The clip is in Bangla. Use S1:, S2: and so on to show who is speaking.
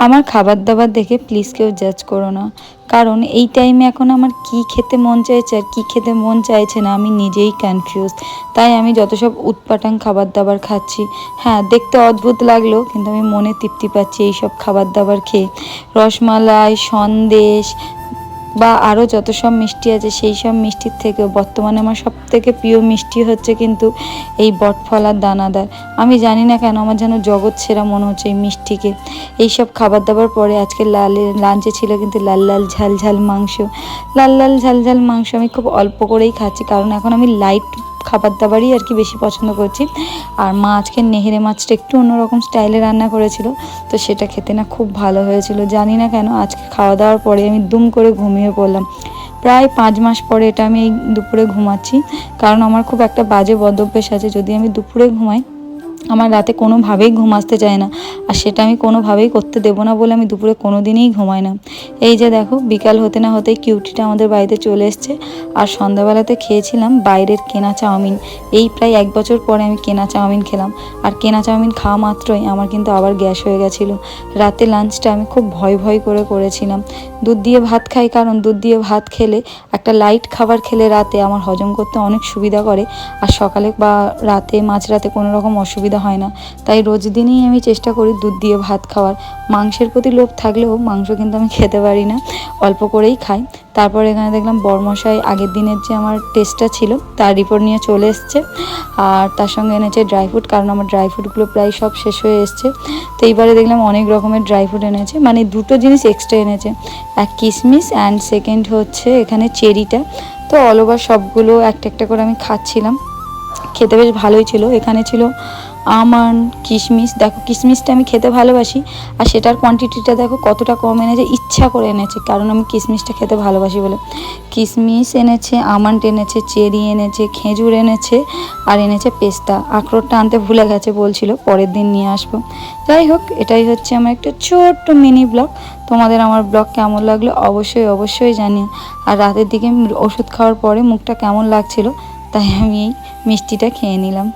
S1: আমার খাবার দাবার দেখে প্লিজ কেউ জাজ করো না, কারণ এই টাইমে এখন আমার কি খেতে মন চাইছে আর কী খেতে মন চাইছে না আমি নিজেই কনফিউজ। তাই আমি যত সব উটপাটাং খাবার দাবার খাচ্ছি। হ্যাঁ, দেখতে অদ্ভুত লাগলেও কিন্তু আমি মনে তৃপ্তি পাচ্ছি এইসব খাবার দাবার খেয়ে। রসমালাই, সন্দেশ বা আরও যত সব মিষ্টি আছে সেই সব মিষ্টির থেকে বর্তমানে আমার সবথেকে প্রিয় মিষ্টি হচ্ছে কিন্তু এই বটফল আর দানাদার। আমি জানি না কেন আমার যেন জগৎ সেরা মনে হচ্ছে এই মিষ্টিকে। এইসব খাবার দাবার পরে আজকে লাঞ্চে ছিল কিন্তু লাল লাল ঝাল ঝাল মাংস। লাল লাল ঝাল ঝাল মাংস আমি খুব অল্প করেই খাচ্ছি, কারণ এখন আমি লাইট খাবার দাবারই আর কি বেশি পছন্দ করছি। আর মা আজকে নেহেরে মাছটা একটু অন্যরকম স্টাইলে রান্না করেছিল, তো সেটা খেতে না খুব ভালো হয়েছিল। জানি না কেন আজকে খাওয়া দাওয়ার পরে আমি দুম করে ঘুমিয়ে পড়লাম। প্রায় 5 মাস পরে এটা আমি এই দুপুরে ঘুমাচ্ছি, কারণ আমার খুব একটা বাজে বদ অভ্যেস আছে, যদি আমি দুপুরে ঘুমাই আমার রাতে কোনোভাবেই ঘুম আসতে চায় না, আর সেটা আমি কোনোভাবেই করতে দেবো না বলে আমি দুপুরে কোনো দিনই ঘুমাই না। এই যে দেখো বিকাল হতে না হতেই কিউটিটা আমাদের বাড়িতে চলে এসছে। আর সন্ধ্যাবেলাতে খেয়েছিলাম বাইরের কেনা চাউমিন। এই প্রায় 1 বছর পরে আমি কেনা চাউমিন খেলাম, আর কেনা চাউমিন খাওয়া মাত্রই আমার কিন্তু আবার গ্যাস হয়ে গেছিলো। রাতে লাঞ্চটা আমি খুব ভয় ভয় করে করেছিলাম। দুধ দিয়ে ভাত খাই, কারণ দুধ দিয়ে ভাত খেলে একটা লাইট খাবার খেলে রাতে আমার হজম করতে অনেক সুবিধা করে, আর সকালে বা রাতে মাঝরাতে কোনো রকম অসুবিধা হয় না। তাই রোজ দিনই আমি চেষ্টা করি দুধ দিয়ে ভাত খাওয়ার। মাংসের প্রতি লোভ থাকলেও মাংস কিন্তু আমি খেতে পারি না, অল্প করেই খাই। তারপর এখানে দেখলাম বরমশাই আগের দিনের যে আমার টেস্টটা ছিল তার রিপোর্ট নিয়ে চলে এসছে, আর তার সঙ্গে এনেছে ড্রাই ফ্রুট, কারণ আমার ড্রাই ফ্রুটগুলো প্রায় সব শেষ হয়ে এসছে। তো এইবারে দেখলাম অনেক রকমের ড্রাই ফ্রুট এনেছে, মানে 2টো জিনিস এক্সট্রা এনেছে, এক কিশমিশ অ্যান্ড সেকেন্ড হচ্ছে এখানে চেরিটা। তো অল ওভার সবগুলো একটা একটা করে আমি খাচ্ছিলাম, খেতে বেশ ভালোই ছিল। এখানে ছিল আমন্ড, কিশমিশ। দেখো কিশমিশটা আমি খেতে ভালোবাসি, আর সেটার কোয়ান্টিটিটা দেখো কতটা কম এনেছে, ইচ্ছা করে এনেছে, কারণ আমি কিশমিশটা খেতে ভালোবাসি বলে। কিশমিশ এনেছে, আমন্ড এনেছে, চেরি এনেছে, খেজুর এনেছে, আর এনেছে পেস্তা। আখরোটটা আনতে ভুলে গেছে, বলছিল পরের দিন নিয়ে আসবো। যাই হোক, এটাই হচ্ছে আমার একটা ছোট্ট মিনি ব্লগ। তোমাদের আমার ব্লগ কেমন লাগলো অবশ্যই অবশ্যই জানিও। আর রাতের দিকে ওষুধ খাওয়ার পরে মুখটা কেমন লাগছিল, তাই আমি এই মিষ্টিটা খেয়ে নিলাম।